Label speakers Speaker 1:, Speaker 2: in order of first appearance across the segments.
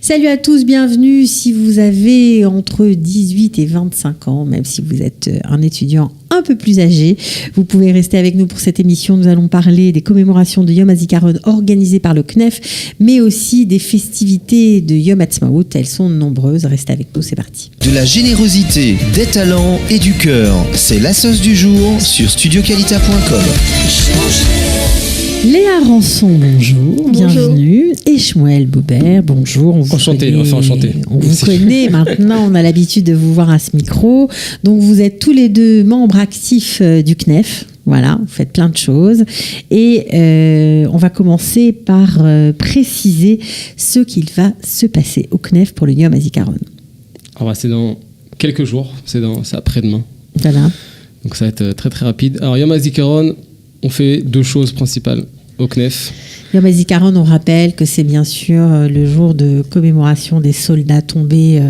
Speaker 1: Salut à tous, bienvenue. Si vous avez entre 18 et 25 ans, même si vous êtes un étudiant un peu plus âgé, vous pouvez rester avec nous pour cette émission. Nous allons parler des commémorations de Yom HaZikaron organisées par le CNEF, mais aussi des festivités de Yom Ha'atzmaut. Elles sont nombreuses. Restez avec nous, c'est parti.
Speaker 2: De la générosité, des talents et du cœur. C'est la sauce du jour sur studioqualita.com.
Speaker 1: Léa Rançon, bonjour, bienvenue. Et Shmuel Boubert, bonjour.
Speaker 3: Enchanté.
Speaker 1: On vous connaît maintenant, on a l'habitude de vous voir à ce micro. Donc vous êtes tous les deux membres actifs du CNEF. Voilà, vous faites plein de choses. Et on va commencer par préciser ce qu'il va se passer au CNEF pour le Yom HaZikaron.
Speaker 3: Alors, c'est dans quelques jours, c'est après-demain.
Speaker 1: Voilà.
Speaker 3: Donc ça va être très très rapide. Alors Yom HaZikaron, on fait deux choses principales au CNEF.
Speaker 1: Yom HaZikaron, on rappelle que c'est bien sûr le jour de commémoration des soldats tombés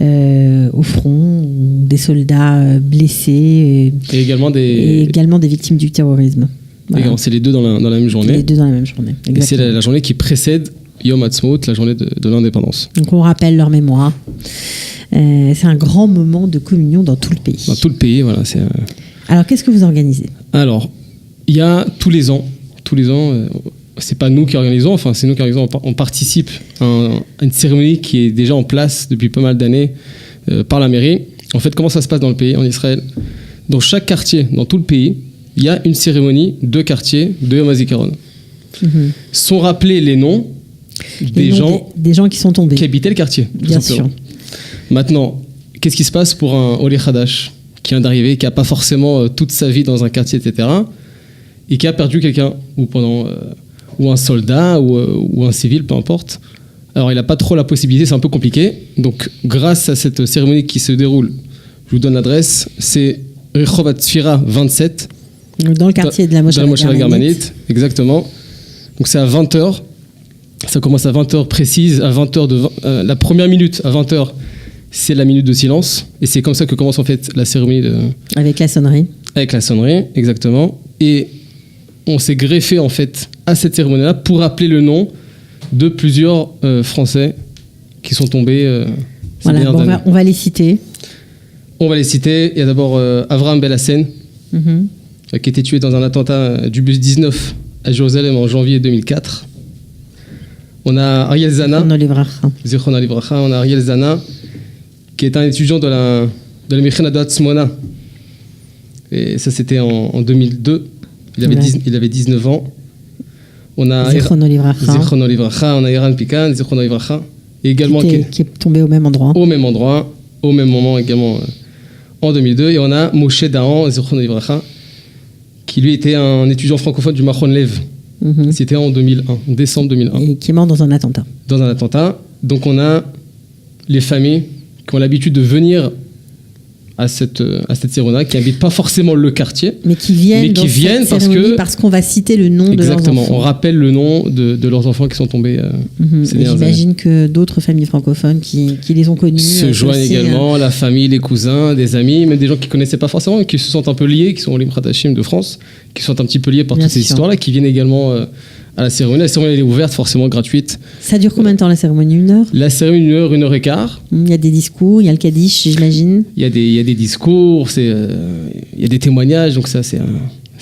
Speaker 1: au front, des soldats blessés
Speaker 3: et également
Speaker 1: des victimes du terrorisme. Voilà.
Speaker 3: C'est les deux dans la même journée.
Speaker 1: Les deux dans la même journée.
Speaker 3: Et c'est la journée qui précède Yom Ha'atzmaut, la journée de l'indépendance.
Speaker 1: Donc on rappelle leur mémoire. C'est un grand moment de communion dans tout le pays.
Speaker 3: Dans tout le pays, voilà.
Speaker 1: Alors qu'est-ce que vous organisez ?
Speaker 3: Alors, il y a tous les ans, c'est pas nous qui organisons, enfin c'est nous qui organisons, on participe à une cérémonie qui est déjà en place depuis pas mal d'années par la mairie. En fait, comment ça se passe dans le pays, en Israël ? Dans chaque quartier, dans tout le pays, il y a une cérémonie de quartier de Yom HaZikaron. Sont rappelés les noms des gens
Speaker 1: qui sont tombés,
Speaker 3: qui habitaient le quartier.
Speaker 1: Bien sûr.
Speaker 3: Maintenant, qu'est-ce qui se passe pour un Olé Hadash qui vient d'arriver, qui n'a pas forcément toute sa vie dans un quartier, etc., et qui a perdu quelqu'un, ou un soldat, ou un civil, peu importe. Alors il n'a pas trop la possibilité, c'est un peu compliqué. Donc grâce à cette cérémonie qui se déroule, je vous donne l'adresse, c'est Rehov HaTfira 27.
Speaker 1: Dans le quartier de la Moshe
Speaker 3: Garmanite. Exactement. Donc c'est à 20h. Ça commence à 20h précise. À 20h la première minute, à 20h, c'est la minute de silence. Et c'est comme ça que commence en fait la cérémonie.
Speaker 1: Avec la sonnerie.
Speaker 3: Avec la sonnerie, exactement. Et on s'est greffé en fait à cette cérémonie-là pour rappeler le nom de plusieurs Français qui sont tombés.
Speaker 1: Voilà, on va les citer.
Speaker 3: On va les citer. Il y a d'abord Avraham Belhassen, qui a été tué dans un attentat du bus 19 à Jérusalem en janvier 2004. On a Ariel Zana. Zichron Livracha. On a Ariel Zana, qui est un étudiant de la Mechena de Hatzmona. Et ça, c'était en 2002. Il avait 19 ans. On a
Speaker 1: Zichron
Speaker 3: Livracha. On a Eran Pikan, Zichron Livracha. Et également
Speaker 1: qui est tombé au même endroit.
Speaker 3: Au même moment également en 2002. Et on a Moshe Dahan, Zichron Livracha, qui lui était un étudiant francophone du Machon Lev. C'était en 2001, décembre 2001.
Speaker 1: Et qui est mort dans un attentat.
Speaker 3: Donc on a les familles qui ont l'habitude de venir à cette cérémonie, qui n'habitent pas forcément le quartier,
Speaker 1: mais qui viennent parce qu'on va citer le nom de leurs enfants.
Speaker 3: Exactement, on rappelle le nom de leurs enfants qui sont tombés ces dernières années.
Speaker 1: J'imagine que d'autres familles francophones qui les ont connus
Speaker 3: se joignent également, la famille, les cousins, des amis, même des gens qui ne connaissaient pas forcément, qui se sentent un peu liés, qui sont les Mratachim de France, qui sont un petit peu liés par toutes ces histoires-là, qui viennent également à la cérémonie. La cérémonie elle est ouverte, forcément gratuite.
Speaker 1: Ça dure combien de temps la cérémonie ? 1 heure ?
Speaker 3: La cérémonie 1 heure et quart.
Speaker 1: Il y a des discours, il y a le Kaddish, j'imagine.
Speaker 3: Il y a des discours, il y a des témoignages, donc ça c'est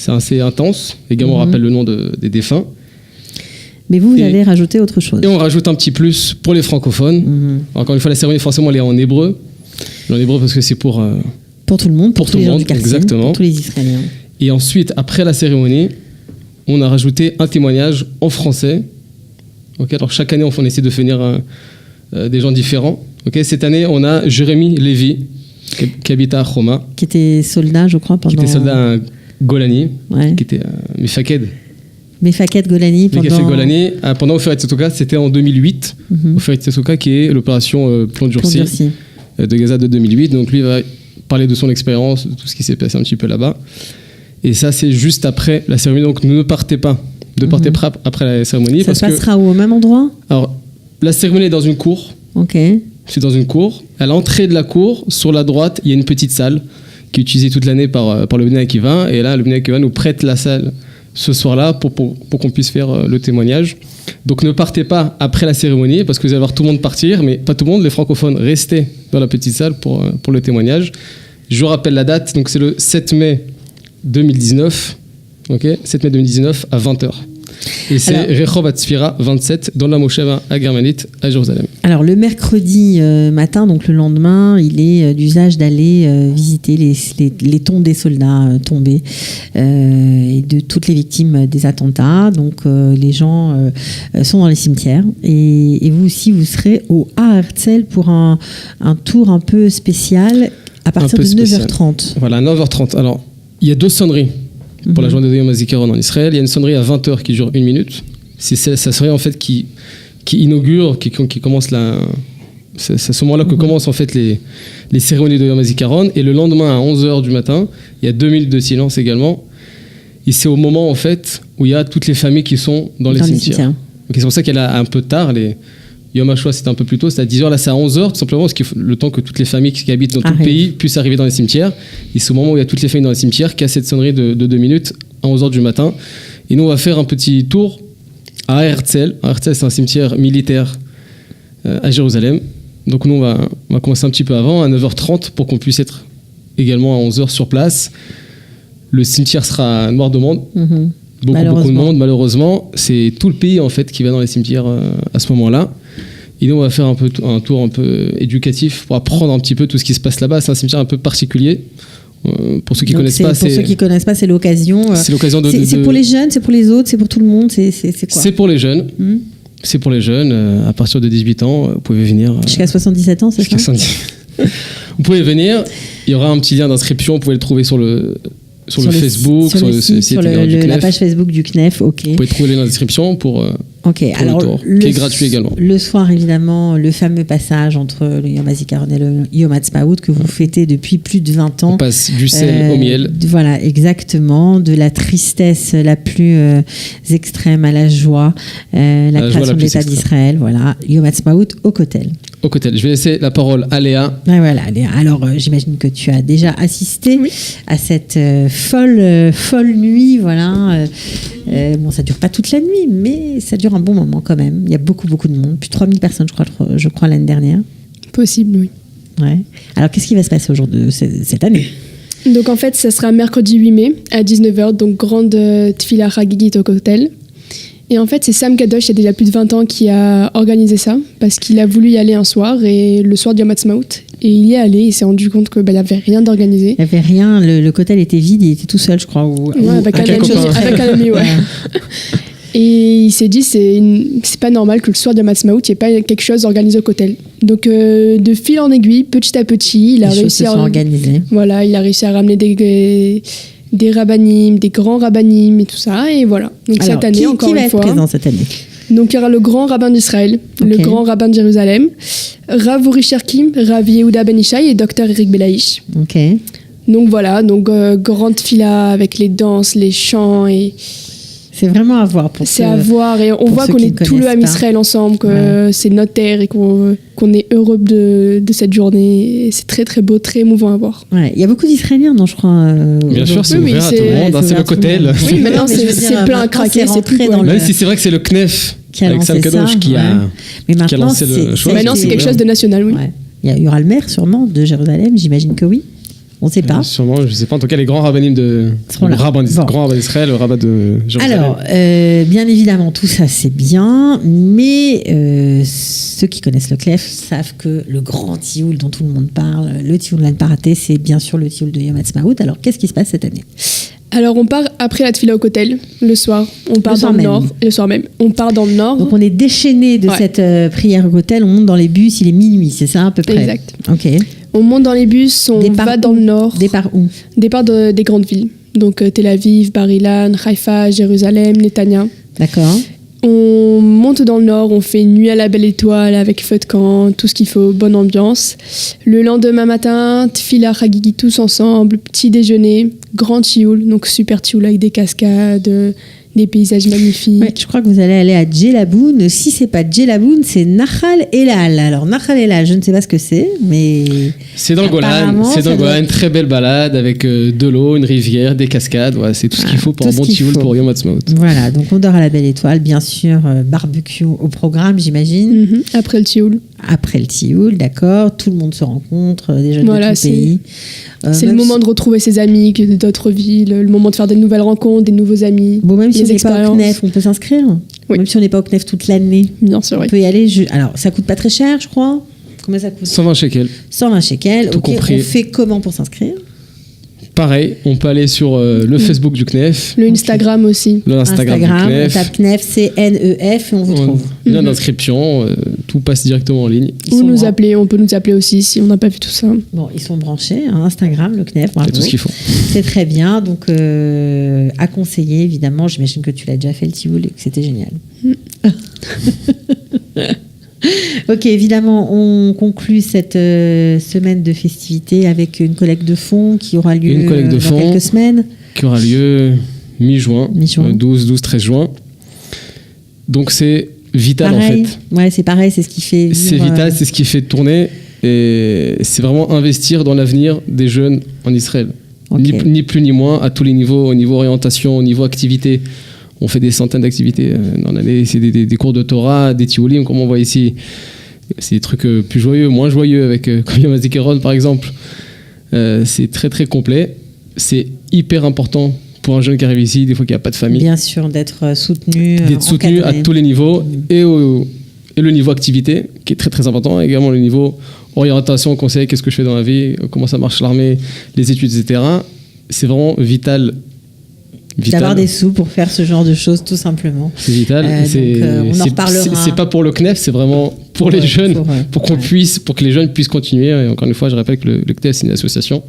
Speaker 3: assez intense. Également on rappelle le nom des défunts.
Speaker 1: Mais vous avez rajouté autre chose.
Speaker 3: Et on rajoute un petit plus pour les francophones. Encore une fois, la cérémonie forcément elle est en hébreu. En hébreu parce que c'est pour
Speaker 1: tout le monde, pour tous les gens du quartier,
Speaker 3: exactement.
Speaker 1: Pour tous les Israéliens.
Speaker 3: Et ensuite, après la cérémonie, on a rajouté un témoignage en français. Alors chaque année, on essaie de finir des gens différents. Cette année, on a Jérémy Lévy, qui habite à Choma.
Speaker 1: Qui était soldat, je crois,
Speaker 3: Qui était soldat à Golani, qui était Mefaked.
Speaker 1: Mefaked Golani.
Speaker 3: Pendant Oferet Tzedaka, c'était en 2008. Oferet Tzedaka, qui est l'opération Plomb durci de Gaza de 2008. Donc lui va parler de son expérience, de tout ce qui s'est passé un petit peu là-bas. Et ça, c'est juste après la cérémonie. Donc, ne partez pas. Après la cérémonie.
Speaker 1: Ça se passera au même endroit ?
Speaker 3: Alors, la cérémonie est dans une cour.
Speaker 1: Ok.
Speaker 3: C'est dans une cour. À l'entrée de la cour, sur la droite, il y a une petite salle qui est utilisée toute l'année par le Bnei Akiva. Et là, le Bnei Akiva nous prête la salle ce soir-là pour qu'on puisse faire le témoignage. Donc ne partez pas après la cérémonie parce que vous allez voir tout le monde partir, mais pas tout le monde, les francophones, restez dans la petite salle pour le témoignage. Je vous rappelle la date, donc c'est le 7 mai 2019, 7 mai 2019 à 20h. Et c'est Rehov Hatzfira 27 dans la Mosheva à Germanite à Jérusalem.
Speaker 1: Alors le mercredi matin, donc le lendemain, il est d'usage d'aller visiter les tombes des soldats tombés et de toutes les victimes des attentats. Donc les gens sont dans les cimetières et vous aussi vous serez au Har Herzl pour un tour un peu spécial à partir de 9h30.
Speaker 3: Voilà, 9h30. Alors il y a 2 sonneries pour la journée de Yom HaZikaron en Israël. Il y a une sonnerie à 20h qui dure 1 minute. C'est sa sonnerie en fait qui inaugure, qui commence c'est à ce moment-là que commencent en fait les cérémonies de Yom HaZikaron. Et le lendemain à 11h du matin, il y a 2 minutes de silence également. Et c'est au moment en fait où il y a toutes les familles qui sont dans les cimetières. Donc c'est pour ça qu'elle a un peu tard. Yom HaShoah c'était un peu plus tôt, c'est à 10h, là c'est à 11h, tout simplement parce qu'il faut le temps que toutes les familles qui habitent dans tout le pays puissent arriver dans les cimetières. Et c'est au moment où il y a toutes les familles dans les cimetières qu'il y a cette sonnerie de 2 minutes à 11h du matin. Et nous on va faire un petit tour à Herzl. Herzl c'est un cimetière militaire à Jérusalem. Donc nous on va commencer un petit peu avant, à 9h30, pour qu'on puisse être également à 11h sur place. Le cimetière sera noir de monde. Beaucoup de monde, malheureusement. C'est tout le pays en fait qui va dans les cimetières à ce moment-là. Et nous, on va faire un tour un peu éducatif pour apprendre un petit peu tout ce qui se passe là-bas. C'est un cimetière un peu particulier. Pour ceux qui connaissent pas,
Speaker 1: ceux qui connaissent pas, c'est l'occasion.
Speaker 3: C'est l'occasion de.
Speaker 1: C'est pour les jeunes, c'est pour les autres, c'est pour tout le monde. C'est quoi ?
Speaker 3: C'est pour les jeunes. C'est pour les jeunes. À partir de 18 ans, vous pouvez venir.
Speaker 1: Jusqu'à 77 ans, c'est ça ?
Speaker 3: Jusqu'à 70. Vous pouvez venir. Il y aura un petit lien d'inscription. Vous pouvez le trouver sur le Facebook, sur le site, sur
Speaker 1: la page Facebook du CNEF. Ok.
Speaker 3: Vous pouvez trouver les liens d'inscription pour
Speaker 1: alors,
Speaker 3: le tour, qui est gratuit également.
Speaker 1: Le soir, évidemment, le fameux passage entre le Yom HaZikaron et le Yom Ha'atzmaut que vous fêtez depuis plus de 20 ans.
Speaker 3: On passe du sel au miel.
Speaker 1: Voilà, exactement. De la tristesse la plus extrême à la joie. La création de l'État d'Israël. Voilà. Yom Ha'atzmaut au Kotel.
Speaker 3: Au Kotel. Je vais laisser la parole à Léa.
Speaker 1: Voilà, Léa. Alors, j'imagine que tu as déjà assisté à cette folle nuit. Voilà. Bon, ça dure pas toute la nuit, mais ça dure un bon moment quand même. Il y a beaucoup de monde. Plus de 3000 personnes, je crois, l'année dernière.
Speaker 4: Possible, oui.
Speaker 1: Ouais. Alors, qu'est-ce qui va se passer au jour de cette année ?
Speaker 4: Donc, en fait, ça sera mercredi 8 mai à 19h, donc grande Tfila Hagigit au Kotel. Et en fait, c'est Sam Kadosh, il y a déjà plus de 20 ans, qui a organisé ça, parce qu'il a voulu y aller un soir, et le soir du Yom Ha'atzmaut. Et il y est allé, il s'est rendu compte qu'il n'y avait rien d'organisé.
Speaker 1: Il n'y avait rien, le Kotel était vide, il était tout seul, je crois.
Speaker 4: Avec un ami, ouais. Et il s'est dit, c'est pas normal que le soir du Yom Ha'atzmaut, il n'y ait pas quelque chose organisé au Kotel. Donc, de fil en aiguille, petit à petit, il a réussi à organiser. Voilà, il a réussi à ramener des rabbanim, des grands rabbanim et tout ça, et voilà. Donc cette année, encore une fois. Qui va être
Speaker 1: présent cette année ?
Speaker 4: Donc il y aura le grand rabbin d'Israël, le grand rabbin de Jérusalem, Rav Uri Sherkim, Rav Yehuda Ben Ishai et Dr Eric Belaïch.
Speaker 1: Ok.
Speaker 4: Donc voilà, grande fila avec les danses, les chants et...
Speaker 1: C'est vraiment à voir.
Speaker 4: C'est à voir et on voit qu'on est tout le Ham Israël ensemble, que c'est notre terre et qu'on est heureux de cette journée. Et c'est très très beau, très émouvant à voir.
Speaker 1: Ouais, il y a beaucoup d'Israéliens, non, je crois.
Speaker 3: Bien sûr, c'est ouvert à tout le monde, c'est le Kotel.
Speaker 4: Oui, maintenant c'est plein à craquer, c'est plus dans
Speaker 3: même si c'est vrai que c'est le CNEF avec Sam Kadosh qui a lancé le choix.
Speaker 4: Maintenant c'est quelque chose de national, oui.
Speaker 1: Il y aura le maire sûrement de Jérusalem, j'imagine que oui. On ne sait pas.
Speaker 3: Sûrement, je ne sais pas. En tout cas, les grands rabbinim grand rabbin d'Israël, le rabbin de Jérusalem.
Speaker 1: Alors, bien évidemment, tout ça, c'est bien. Mais ceux qui connaissent le CNEF savent que le grand tioul dont tout le monde parle, le tioul à ne pas rater, c'est bien sûr le tioul de Yom Ha'atzmaut. Alors, qu'est-ce qui se passe cette année ?
Speaker 4: Alors, on part après la tefila au Kotel, le soir. On part dans le nord. Le soir même. On part dans le nord.
Speaker 1: Donc, on est déchaîné de cette prière au Kotel. On monte dans les bus, il est minuit, c'est ça à peu près ?
Speaker 4: Exact.
Speaker 1: Ok.
Speaker 4: On monte dans les bus, on va dans le nord.
Speaker 1: Départ où ?
Speaker 4: Départ des grandes villes. Donc Tel Aviv, Bar Ilan, Haïfa, Jérusalem, Netanya.
Speaker 1: D'accord.
Speaker 4: On monte dans le nord, on fait une nuit à la belle étoile avec feu de camp, tout ce qu'il faut, bonne ambiance. Le lendemain matin, Tfila Hagigi tous ensemble, petit déjeuner, grand tioul, donc super tioul avec des cascades, des paysages magnifiques.
Speaker 1: Ouais, je crois que vous allez aller à Djelaboun. Si c'est pas Djelaboun, c'est Nahal Elal. Alors Nahal Elal, je ne sais pas ce que c'est, mais
Speaker 3: C'est dans le Golan,
Speaker 1: apparemment,
Speaker 3: c'est dans
Speaker 1: ça
Speaker 3: le Golan,
Speaker 1: doit-
Speaker 3: une très belle balade avec de l'eau, une rivière, des cascades. Voilà, c'est tout ce qu'il faut pour
Speaker 1: tout
Speaker 3: un
Speaker 1: ce
Speaker 3: bon
Speaker 1: qu'il
Speaker 3: Tioul
Speaker 1: faut.
Speaker 3: pour Yom Ha'atzmaut.
Speaker 1: Voilà, donc on dort à la Belle Étoile, bien sûr, barbecue au programme, j'imagine.
Speaker 4: Mhm. Après le Tioul.
Speaker 1: Après le Tioul, d'accord, tout le monde se rencontre, des jeunes
Speaker 4: Voilà,
Speaker 1: de tout
Speaker 4: c'est-
Speaker 1: pays.
Speaker 4: C'est le
Speaker 1: Même
Speaker 4: moment de retrouver ses amis d'autres villes, le moment de faire des nouvelles rencontres, des nouveaux amis.
Speaker 1: Bon, même si
Speaker 4: des
Speaker 1: on n'est pas au
Speaker 4: expériences.
Speaker 1: CNEF, on peut s'inscrire.
Speaker 4: Oui.
Speaker 1: Même si on n'est pas au CNEF toute l'année,
Speaker 4: Bien sûr,
Speaker 1: on
Speaker 4: oui.
Speaker 1: peut y aller. Alors, ça coûte pas très cher, je crois. Combien ça coûte
Speaker 3: 120 shekels.
Speaker 1: 120 shekels.
Speaker 3: Tout
Speaker 1: Ok,
Speaker 3: compris.
Speaker 1: on fait comment pour s'inscrire
Speaker 3: Pareil, on peut aller sur le Facebook du CNEF,
Speaker 4: Le Instagram aussi.
Speaker 3: le Instagram du
Speaker 1: on
Speaker 3: CNEF.
Speaker 1: tape CNEF, CNEF, et on vous trouve.
Speaker 3: Lien d'inscription, tout passe directement en ligne.
Speaker 1: Ils
Speaker 4: Ou
Speaker 1: sont
Speaker 4: nous
Speaker 1: bran-
Speaker 4: appeler, on peut nous appeler aussi si on n'a pas vu tout ça.
Speaker 1: Bon, ils sont branchés, hein, Instagram, le CNEF,
Speaker 3: Il y
Speaker 1: bravo.
Speaker 3: a tout ce qu'il faut.
Speaker 1: C'est très bien, donc à conseiller, évidemment. J'imagine que tu l'as déjà fait le Tioul et que c'était génial. Ok, évidemment, on conclut cette semaine de festivités avec une collecte de fonds qui aura lieu
Speaker 3: Une collecte de
Speaker 1: dans
Speaker 3: fonds.
Speaker 1: quelques semaines.
Speaker 3: Qui aura lieu mi-juin,
Speaker 1: Mi-juin.
Speaker 3: 12-13 juin. Donc c'est vital
Speaker 1: Pareil,
Speaker 3: en fait.
Speaker 1: ouais, c'est pareil, c'est ce qui fait.
Speaker 3: C'est
Speaker 1: vivre,
Speaker 3: vital, c'est ce qui fait tourner. Et c'est vraiment investir dans l'avenir des jeunes en Israël.
Speaker 1: Ok.
Speaker 3: Ni plus ni moins, à tous les niveaux, au niveau orientation, au niveau activité. On fait des centaines d'activités dans l'année. C'est des cours de Torah, des tioulim, comme on voit ici. C'est des trucs plus joyeux, moins joyeux, avec comme Yom HaZikaron par exemple. C'est très très complet. C'est hyper important pour un jeune qui arrive ici, des fois qu'il n'y a pas de famille,
Speaker 1: Bien sûr, d'être soutenu.
Speaker 3: d'être soutenu à
Speaker 1: encadré.
Speaker 3: tous les niveaux et le niveau activité qui est très très important, et également le niveau orientation, conseil, qu'est-ce que je fais dans la vie, comment ça marche l'armée, les études, etc. C'est vraiment vital.
Speaker 1: D'avoir des sous pour faire ce genre de choses, tout simplement.
Speaker 3: C'est vital.
Speaker 1: Donc, on en reparlera.
Speaker 3: C'est pas pour le CNEF, c'est vraiment pour les jeunes, pour que les jeunes puissent continuer. Et encore une fois, je répète que le CNEF, c'est une association.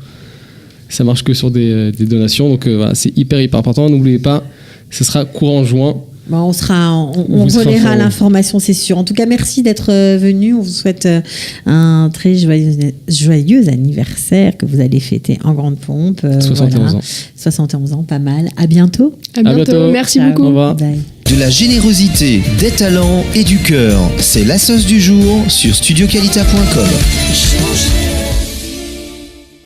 Speaker 3: Ça marche que sur des donations. Donc voilà, c'est hyper important. N'oubliez pas, ce sera courant juin.
Speaker 1: Bon, on
Speaker 3: Vous serez
Speaker 1: relaiera
Speaker 3: informé.
Speaker 1: l'information, c'est sûr. En tout cas, merci d'être venu. On vous souhaite un très joyeux anniversaire que vous allez fêter en grande pompe.
Speaker 3: 71 ans.
Speaker 1: 71 ans, pas mal. À bientôt.
Speaker 4: À bientôt. Merci
Speaker 1: Ciao.
Speaker 4: beaucoup.
Speaker 3: Au revoir.
Speaker 1: Bye.
Speaker 2: De la générosité, des talents et du cœur. C'est la sauce du jour sur studioqualita.com.
Speaker 5: Change